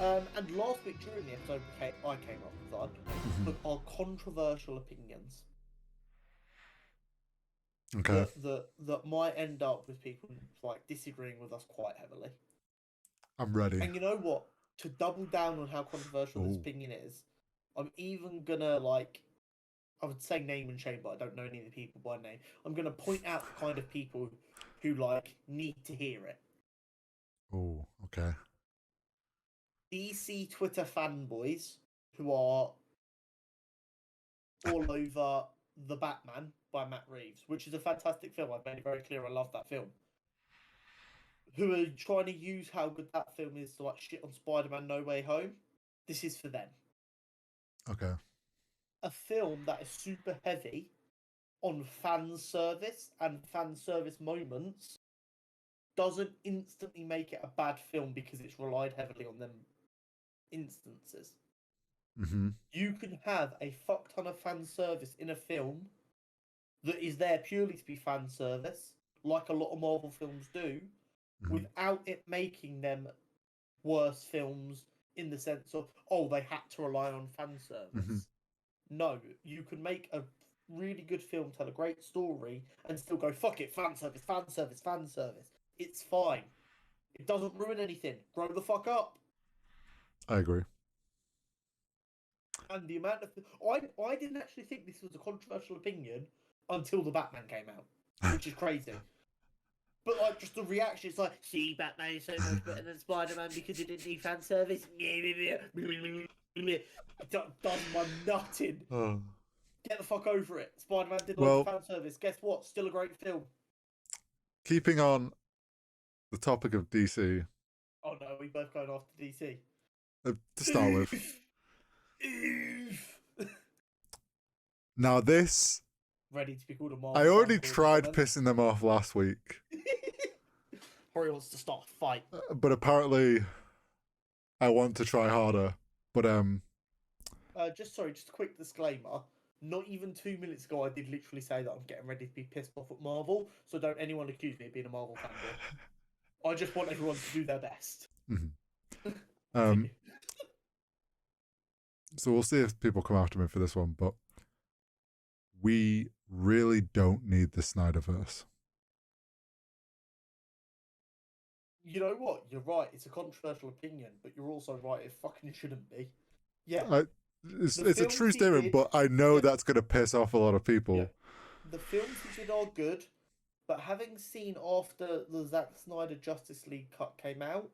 And last week during the episode, I came up with one, but are controversial opinions Okay. that might end up with people like disagreeing with us quite heavily. I'm ready. And you know what? To double down on how controversial this opinion is, I'm even gonna I would say name and shame, but I don't know any of the people by name. I'm gonna point out the kind of people who need to hear it. Oh, okay. DC Twitter fanboys who are all over The Batman by Matt Reeves, which is a fantastic film. I've made it very clear I love that film. Who are trying to use how good that film is to shit on Spider-Man No Way Home. This is for them. Okay. A film that is super heavy on fan service and fan service moments doesn't instantly make it a bad film because it's relied heavily on them instances. Mm-hmm. You can have a fuck ton of fan service in a film that is there purely to be fan service, like a lot of Marvel films do, without it making them worse films in the sense of, oh, they had to rely on fan service. No, you can make a really good film, tell a great story, and still go, fuck it, fan service, fan service, fan service. It's fine. It doesn't ruin anything. Grow the fuck up. I agree. And the amount of... I didn't actually think this was a controversial opinion until the Batman came out, which is crazy. But just the reaction, it's like, see, Batman is so much better than Spider-Man because he didn't need fan service. It does my nutting. Get the fuck over it. Spider-Man did loads of fan service. Guess what? Still a great film. Keeping on the topic of DC. Oh no, we both going after DC. To start with. Now this... Ready to be called a Marvel. I already tried pissing them off last week. Corey wants to start a fight. But apparently I want to try harder. But just a quick disclaimer. Not even 2 minutes ago, I did literally say that I'm getting ready to be pissed off at Marvel, so don't anyone accuse me of being a Marvel fanboy. I just want everyone to do their best. So we'll see if people come after me for this one, but we really don't need the Snyderverse. You know what? You're right. It's a controversial opinion, but you're also right. It fucking shouldn't be. Yeah. It's a true statement, but I know that's going to piss off a lot of people. Yeah. The films he did are good, but having seen after the Zack Snyder Justice League cut came out,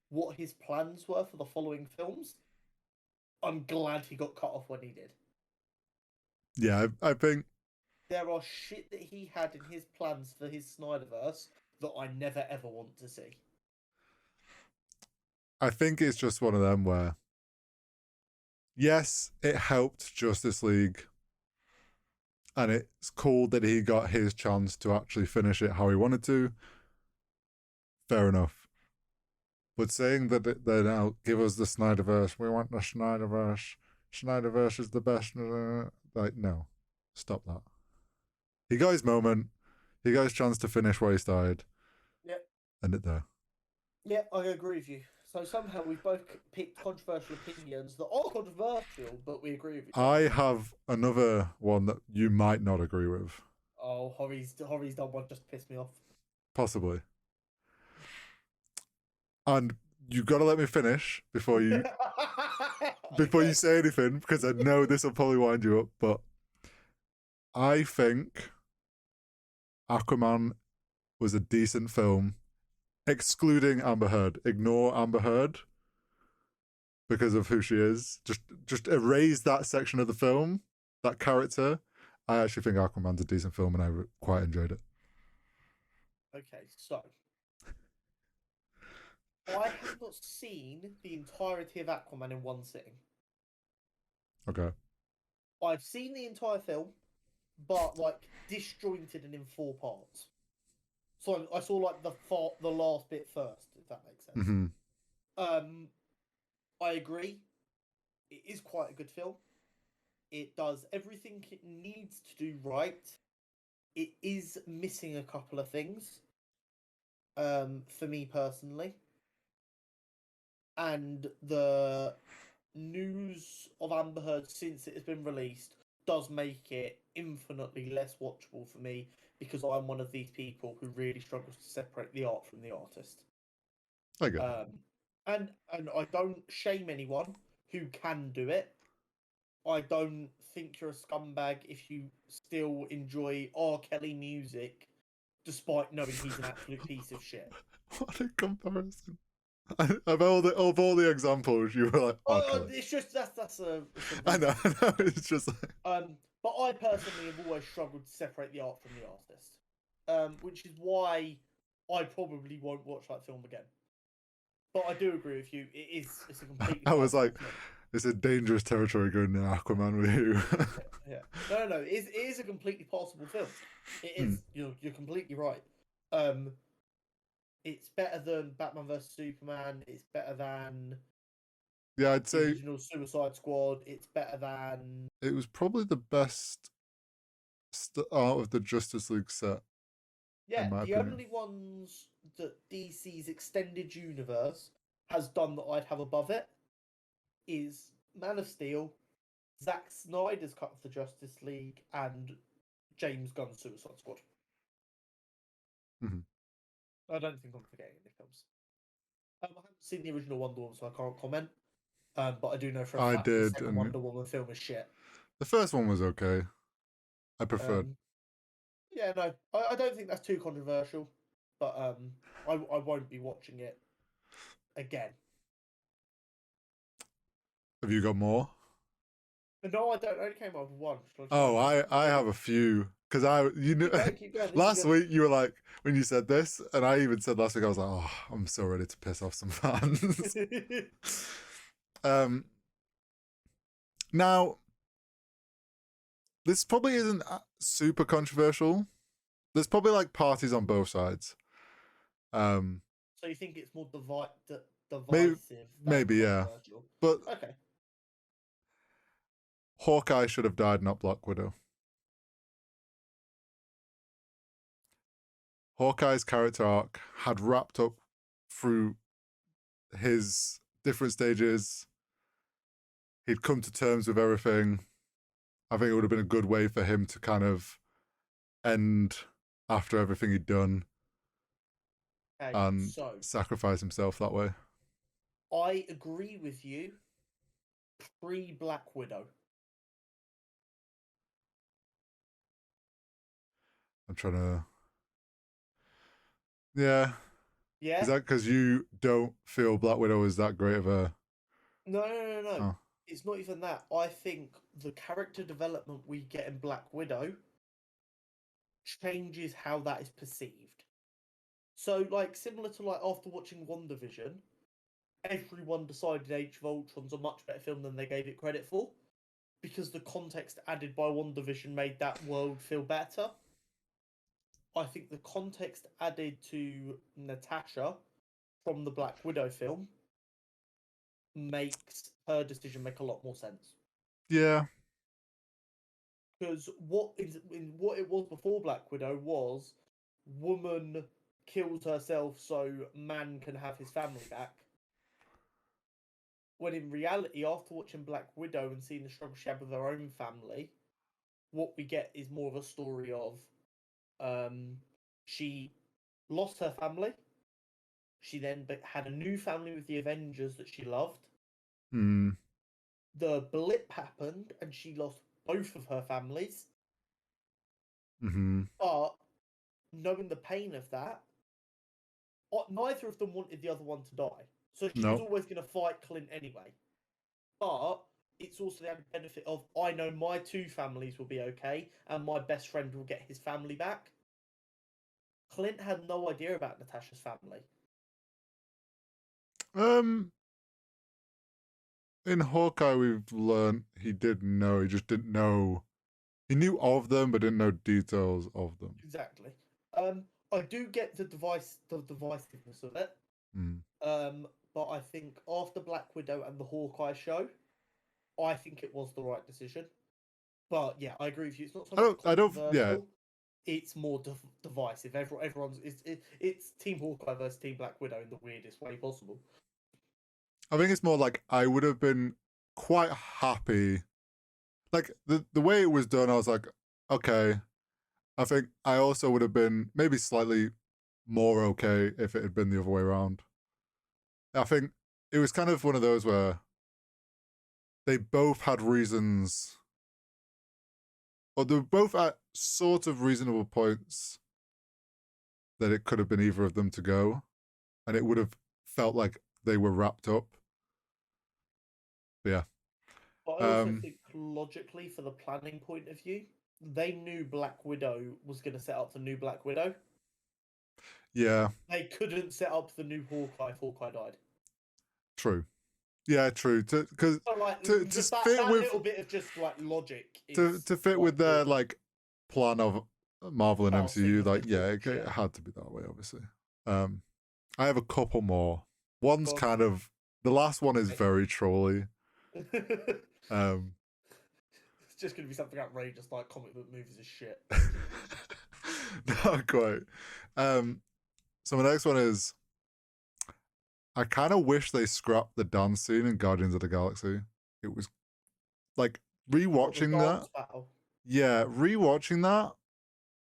what his plans were for the following films, I'm glad he got cut off when he did. Yeah, I think... There are shit that he had in his plans for his Snyderverse that I never ever want to see. I think it's just one of them where... Yes, it helped Justice League. And it's cool that he got his chance to actually finish it how he wanted to. Fair enough. But saying that they now give us the Snyderverse, we want the Snyderverse. Snyderverse is the best. No. Stop that. He got his moment. He got his chance to finish what he started. Yep. End it there. Yeah, I agree with you. So somehow we've both picked controversial opinions that are controversial, but we agree with each other. I have another one that you might not agree with. Oh, Hori's done one just to piss me off. Possibly. And you've got to let me finish before you you say anything, because I know this will probably wind you up. But I think Aquaman was a decent film, excluding Amber Heard. Ignore Amber Heard because of who she is. Just erase that section of the film, that character. I actually think Aquaman's a decent film, and I quite enjoyed it. Okay, so I have not seen the entirety of Aquaman in one sitting. Okay. I've seen the entire film, but disjointed and in 4 parts. So I saw the last bit first, if that makes sense. Mm-hmm. I agree. It is quite a good film. It does everything it needs to do right. It is missing a couple of things. For me personally. and the news of Amber Heard since it has been released does make it infinitely less watchable for me because I'm one of these people who really struggles to separate the art from the artist. I get it. And I don't shame anyone who can do it. I don't think you're a scumbag if you still enjoy R. Kelly music, despite knowing he's an absolute piece of shit. What a comparison. Of all the examples, you were like, oh, Kelly. It's just that's a. I know. It's just like... But I personally have always struggled to separate the art from the artist, which is why I probably won't watch that film again. But I do agree with you. It's a completely. I was like, it's a dangerous territory going to Aquaman with you. Yeah. No. It is a completely possible film. It is. You're completely right. It's better than Batman vs Superman. It's better than. Yeah, I'd the say original Suicide Squad. It's better than. it was probably the best out of the Justice League set. Yeah, the opinion. only ones that DC's extended universe has done that I'd have above it is Man of Steel, Zack Snyder's cut of the Justice League, and James Gunn's Suicide Squad. Mm-hmm. I don't think I'm forgetting any films. I haven't seen the original Wonder Woman, so I can't comment. But I do know for a fact the second Wonder Woman film is shit. The first one was okay. I preferred. Yeah, no, I don't think that's too controversial, but I won't be watching it again. Have you got more? No, I don't. I only came up with one. I have a few because keep going. Last week you were like when you said this, and I even said last week I was like, oh, I'm so ready to piss off some fans. Now, this probably isn't super controversial. There's probably like parties on both sides. So you think it's more divisive? Maybe yeah. But okay. Hawkeye should have died, not Black Widow. Hawkeye's character arc had wrapped up through his different stages. He'd come to terms with everything. I think it would have been a good way for him to kind of end after everything he'd done and sacrifice himself that way. I agree with you. Pre-Black Widow. I'm trying to... Yeah. Yeah? Is that because you don't feel Black Widow is that great of a... No. Oh. It's not even that. I think the character development we get in Black Widow changes how that is perceived. So, like, similar to, like, after watching WandaVision, everyone decided Age of Ultron's a much better film than they gave it credit for, because the context added by WandaVision made that world feel better. I think the context added to Natasha from the Black Widow film makes her decision make a lot more sense. Yeah. Because what it was before Black Widow was woman kills herself so man can have his family back. When in reality, after watching Black Widow and seeing the struggle she had with her own family, what we get is more of a story of she lost her family. She then had a new family with the Avengers that she loved. The blip happened and she lost both of her families. But knowing the pain of that, neither of them wanted the other one to die. So she was always going to fight Clint anyway. But it's also the added benefit of, I know my two families will be okay and my best friend will get his family back. Clint had no idea about Natasha's family. In Hawkeye, we've learned he did know. He just didn't know. He knew of them, but didn't know details of them. Exactly. I do get the divisiveness of it. But I think after Black Widow and the Hawkeye show, I think it was the right decision. But yeah, I agree with you. It's not something controversial. Yeah. It's more divisive. Everyone's it's Team Hawkeye versus Team Black Widow in the weirdest way possible. I think it's more like I would have been quite happy. Like the way it was done, I was like, okay. I think I also would have been maybe slightly more okay if it had been the other way around. I think it was kind of one of those where they both had reasons, or they were both at sort of reasonable points that it could have been either of them to go, and it would have felt like they were wrapped up. But yeah. But I also think logically, for the planning point of view, they knew Black Widow was going to set up the new Black Widow. Yeah. They couldn't set up the new Hawkeye if Hawkeye died. True. Yeah, true. Because so, like, to just that fit with little bit of just like logic to is fit with their good. like plan of Marvel and MCU, like it Yeah. had to be that way, obviously. I have a couple more. One's kind of the last one is very trolly. It's just gonna be something outrageous like comic book movies is shit. Not quite. So my next one is I kind of wish they scrapped the dance scene in Guardians of the Galaxy. It was like rewatching that. Battle. Yeah, rewatching that.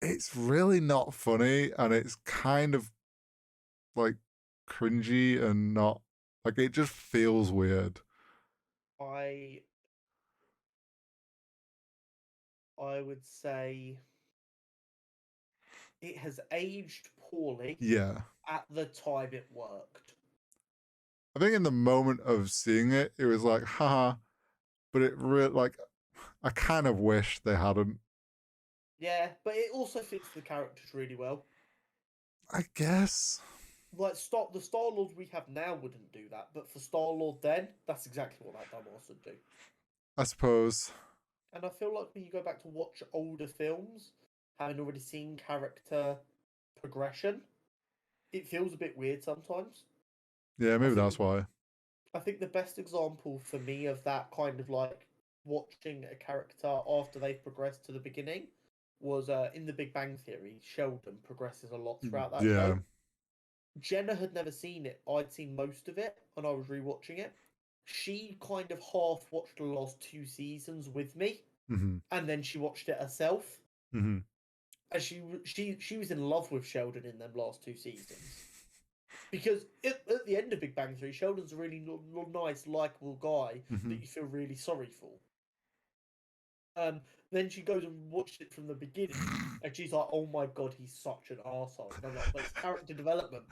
It's really not funny, and it's kind of like cringy and not like it just feels weird. I would say it has aged poorly. Yeah. At the time it worked. I think in the moment of seeing it, it was like, haha, but it really like I kind of wish they hadn't. Yeah, but it also fits the characters really well. I guess. Like the Star-Lord we have now wouldn't do that, but for Star-Lord then, that's exactly what that dumbass would do. I suppose. And I feel like when you go back to watch older films, having already seen character progression, it feels a bit weird sometimes. Yeah, maybe that's why. I think the best example for me of that kind of like watching a character after they've progressed to the beginning was in The Big Bang Theory. Sheldon progresses a lot throughout that show. Jenna had never seen it. I'd seen most of it, and I was rewatching it. She kind of half watched the last 2 seasons with me, and then she watched it herself. And she was in love with Sheldon in them last 2 seasons. Because at the end of Big Bang Theory, Sheldon's a really nice, likable guy that you feel really sorry for. Then she goes and watched it from the beginning, and she's like, "Oh my god, he's such an arsehole." And I'm like, "But it's character development."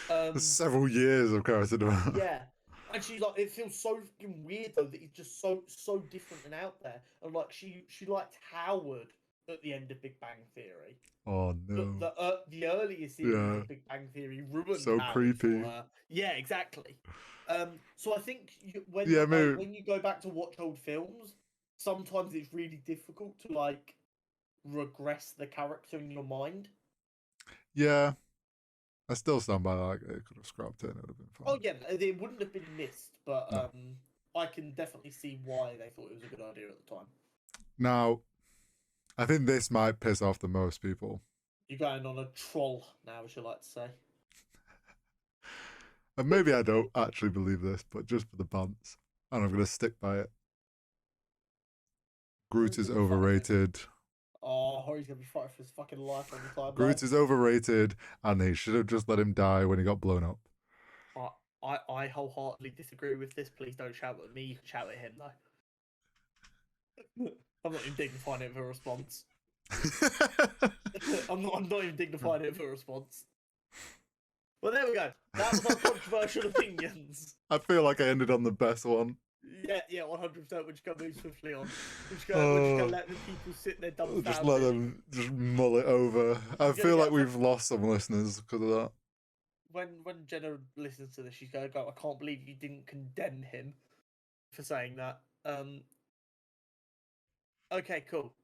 There's several years of character development. Yeah, and she's like, "It feels so fucking weird though that he's just so different and out there." And like, she liked Howard at the end of Big Bang Theory. Oh no! The earlier seasons of Big Bang Theory ruined so Howard creepy. for her. Yeah, exactly. So I think when you go back to watch old films, sometimes it's really difficult to like regress the character in your mind. Yeah, I still stand by that. Like, it could have scrapped it and it would have been fine. Oh yeah, it wouldn't have been missed, but no. I can definitely see why they thought it was a good idea at the time. Now, I think this might piss off the most people. You're going on a troll now, as you like to say. And maybe I don't actually believe this, but just for the bants, and I'm going to stick by it. Groot is overrated. Oh, he's going to be fighting for his fucking life on the time. Groot is overrated, and they should have just let him die when he got blown up. I wholeheartedly disagree with this. Please don't shout at me. You can shout at him, though. I'm not even dignifying it for a response. I'm not even dignifying it for a response. Well, there we go. That was our controversial opinions. I feel like I ended on the best one. Yeah, 100%. We're just going to move swiftly on. We're just going to let the people sit there dumbfounded. Just let them just mull it over. I feel like we've lost some listeners because of that. When Jenna listens to this, she's going to go, "I can't believe you didn't condemn him for saying that." Okay, cool.